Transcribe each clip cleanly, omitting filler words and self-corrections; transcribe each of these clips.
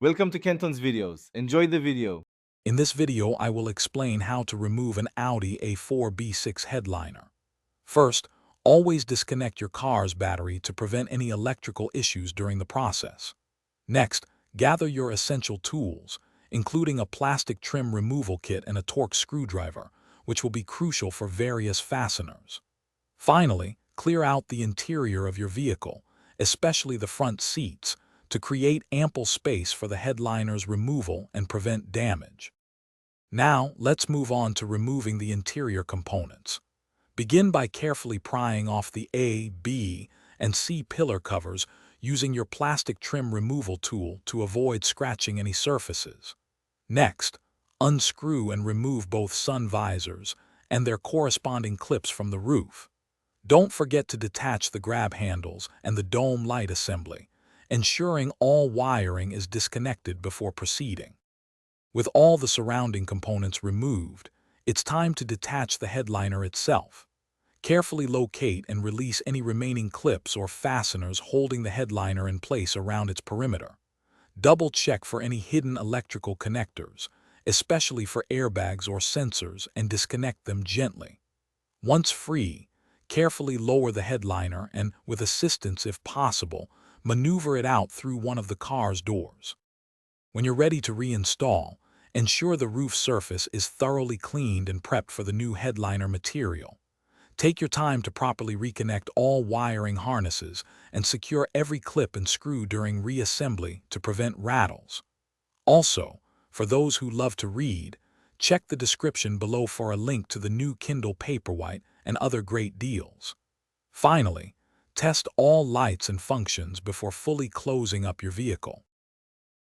Welcome to Kenton's videos. Enjoy the video. In this video, I will explain how to remove an Audi A4 B6 headliner. First, always disconnect your car's battery to prevent any electrical issues during the process. Next, gather your essential tools, including a plastic trim removal kit and a torque screwdriver, which will be crucial for various fasteners. Finally, clear out the interior of your vehicle, especially the front seats, to create ample space for the headliner's removal and prevent damage. Now, let's move on to removing the interior components. Begin by carefully prying off the A, B, and C pillar covers using your plastic trim removal tool to avoid scratching any surfaces. Next, unscrew and remove both sun visors and their corresponding clips from the roof. Don't forget to detach the grab handles and the dome light assembly, ensuring all wiring is disconnected before proceeding. With all the surrounding components removed, it's time to detach the headliner itself. Carefully locate and release any remaining clips or fasteners holding the headliner in place around its perimeter. Double-check for any hidden electrical connectors, especially for airbags or sensors, and disconnect them gently. Once free, carefully lower the headliner and, with assistance if possible, maneuver it out through one of the car's doors. When you're ready to reinstall, ensure the roof surface is thoroughly cleaned and prepped for the new headliner material. Take your time to properly reconnect all wiring harnesses and secure every clip and screw during reassembly to prevent rattles. Also, for those who love to read, check the description below for a link to the new Kindle Paperwhite and other great deals. Finally, test all lights and functions before fully closing up your vehicle.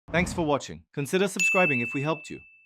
Thanks for watching. Consider subscribing if we helped you.